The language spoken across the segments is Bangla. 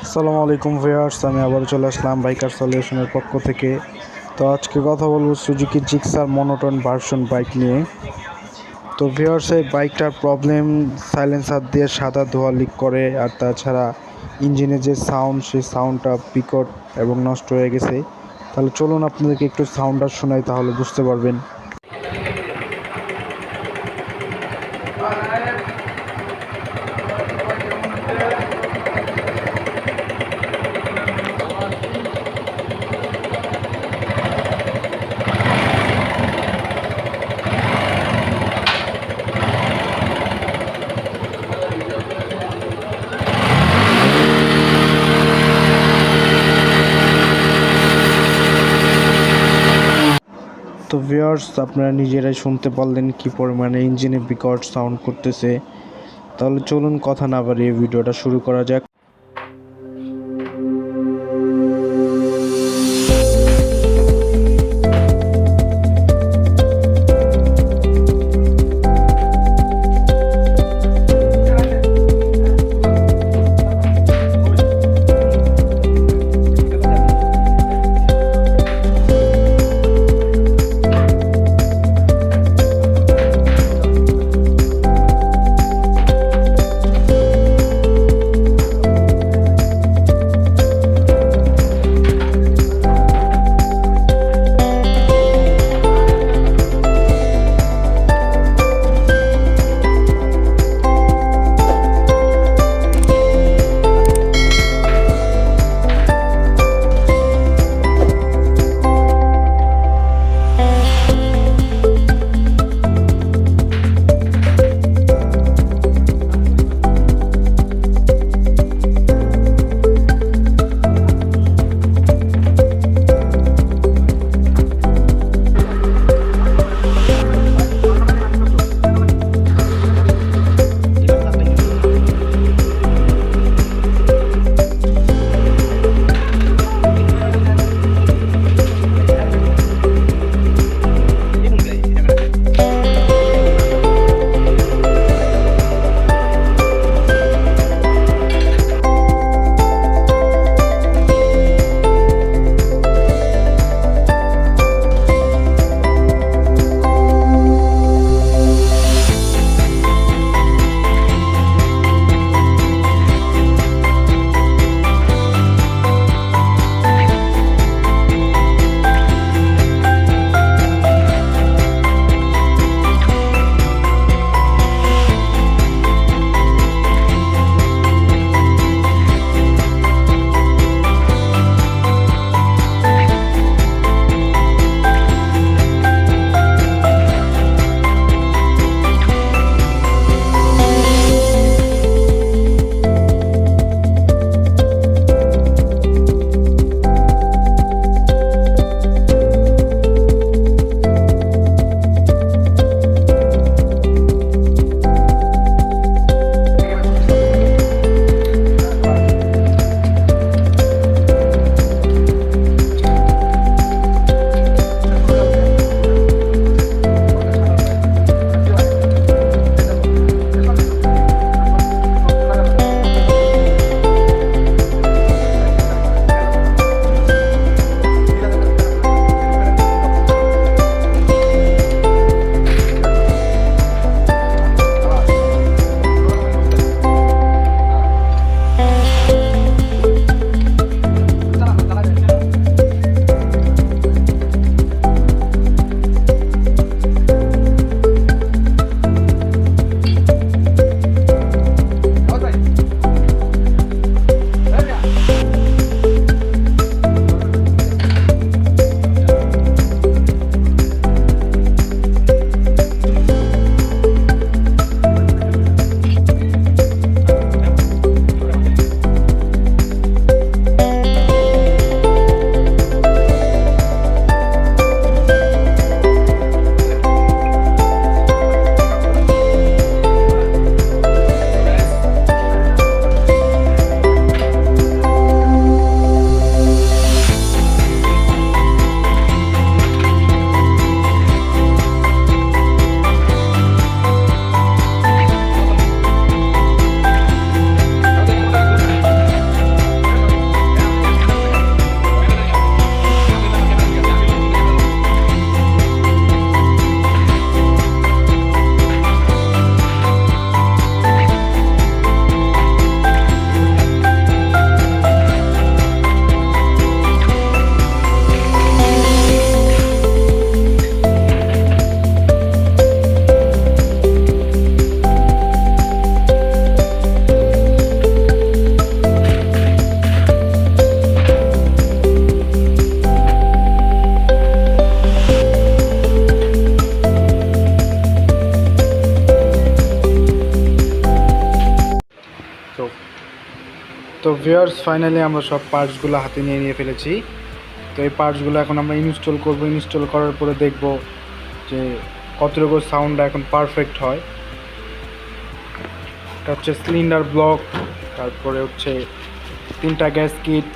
আসসালামু আলাইকুম ভিউয়ার্স, আমি আবার চলে আসলাম বাইকার সলিউশনের পক্ষ থেকে। তো আজকে কথা বলবো Suzuki Gixxer monotone version bike নিয়ে। তো ভিউয়ার্স, এই বাইকটার প্রবলেম সাইলেন্সার দিয়ে সাদা ধোঁয়া লিক করে, আর তাছাড়া ইঞ্জিনের যে সাউন্ড, সেই সাউন্ডটা বিকট এবং নষ্ট হয়ে গেছে। তাহলে চলুন আপনাদেরকে একটু সাউন্ডটা শোনাই, তাহলে বুঝতে পারবেন। তো ভিউয়ার্স, আপনারা নিজেরাই শুনতে পারলেন কি পরিমাণে ইঞ্জিনে বিকট সাউন্ড করতেছে। তাহলে চলুন কথা না বাড়িয়ে ভিডিওটা শুরু করা যাক। ভিউয়ার্স ফাইনালি আমরা সব পার্টসগুলো হাতে নিয়ে ফেলেছি। তো এই পার্টসগুলো এখন আমরা ইনস্টল করব। ইনস্টল করার পরে দেখব যে কতটুকু সাউন্ডটা এখন পারফেক্ট হয়। এটা হচ্ছে সিলিন্ডার ব্লক, তারপরে হচ্ছে 3টা gasket,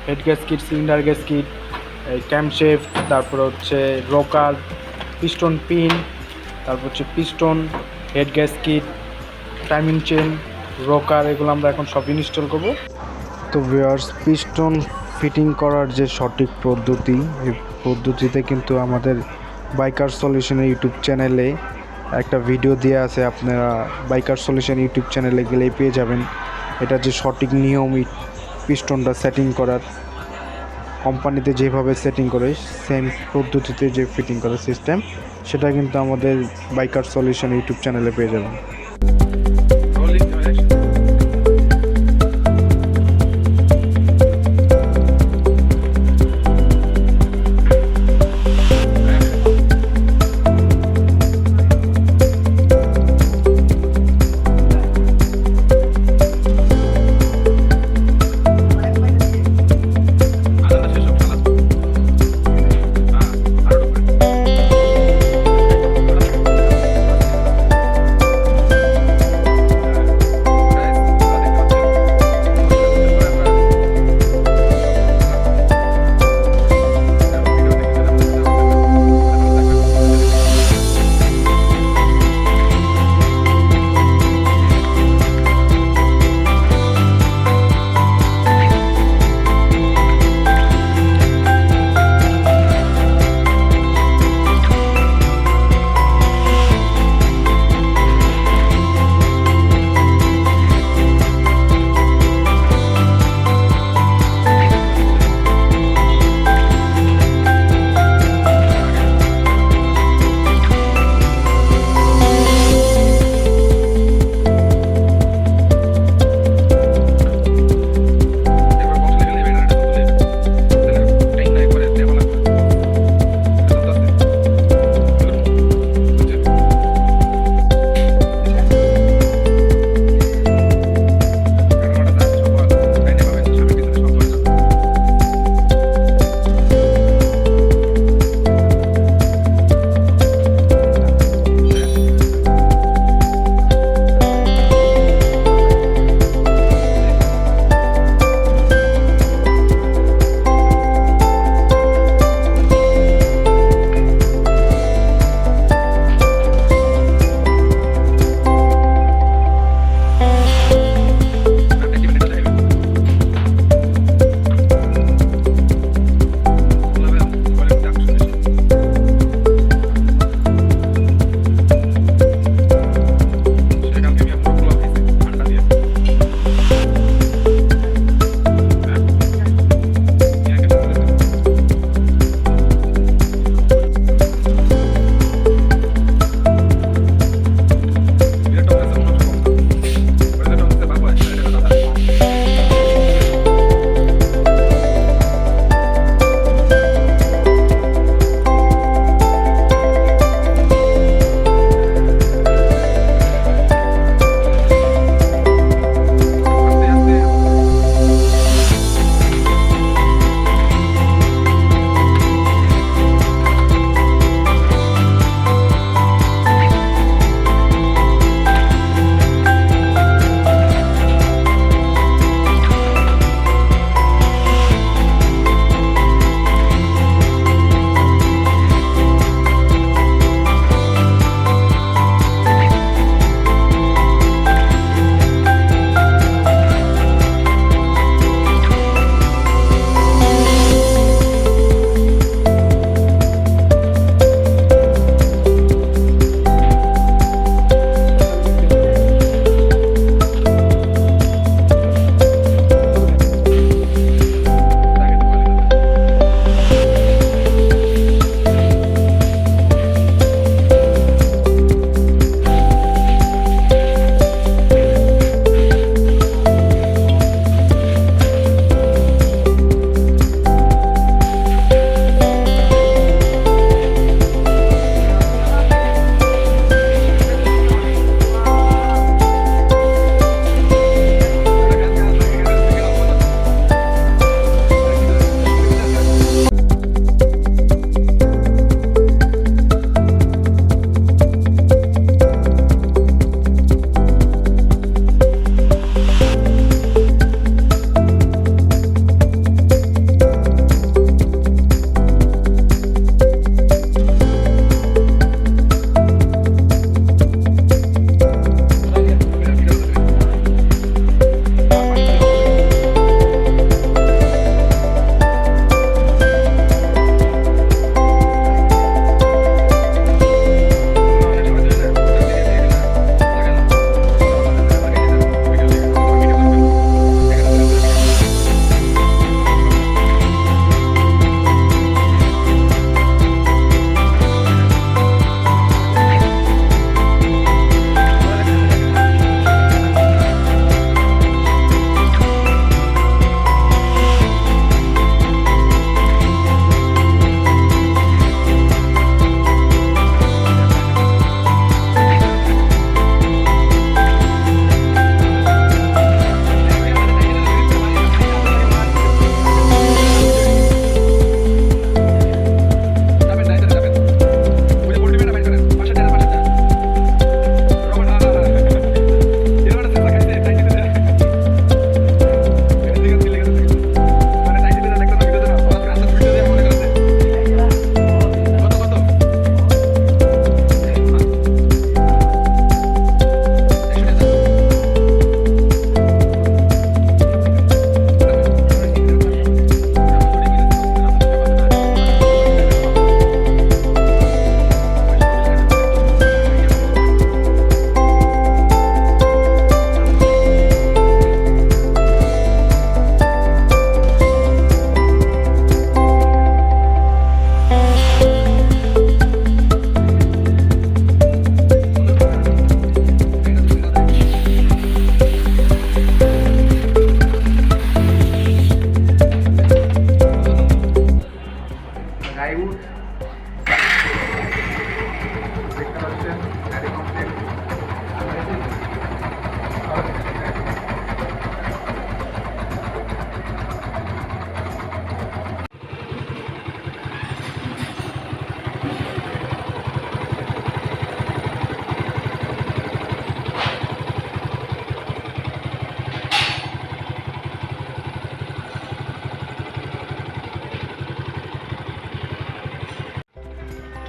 head gasket, cylinder gasket, camshaft, তারপরে হচ্ছে রকার, পিস্টন পিন, তারপর হচ্ছে piston, head gasket, timing chain, rocker, এগুলো আমরা এখন সব ইনস্টল করব। তো ভিউয়ার্স, পিস্টন ফিটিং করার যে সঠিক পদ্ধতি, এই পদ্ধতিতে কিন্তু আমাদের বাইকার সলিউশনের ইউটিউব চ্যানেলে একটা ভিডিও দেওয়া আছে। আপনারা বাইকার সলিউশন ইউটিউব চ্যানেলে গেলেই পেয়ে যাবেন এটা যে সঠিক নিয়ম পিস্টনটা সেটিং করার। কোম্পানিতে যেভাবে সেটিং করে সেম পদ্ধতিতে যে ফিটিং করার সিস্টেম, সেটা কিন্তু আমাদের বাইকার সলিউশন ইউটিউব চ্যানেলে পেয়ে যাবেন।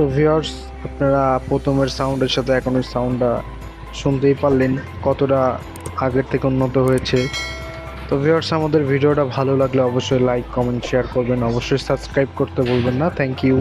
তো ভিউয়ার্স, আপনারা প্রথমের সাউন্ডের সাথে এখনের সাউন্ডটা শুনতেই পারলেন কতটা আগের থেকে উন্নত হয়েছে। তো ভিউয়ার্স, আমাদের ভিডিওটা ভালো লাগলে অবশ্যই লাইক, কমেন্ট, শেয়ার করবেন, অবশ্যই সাবস্ক্রাইব করতে ভুলবেন না। Thank you.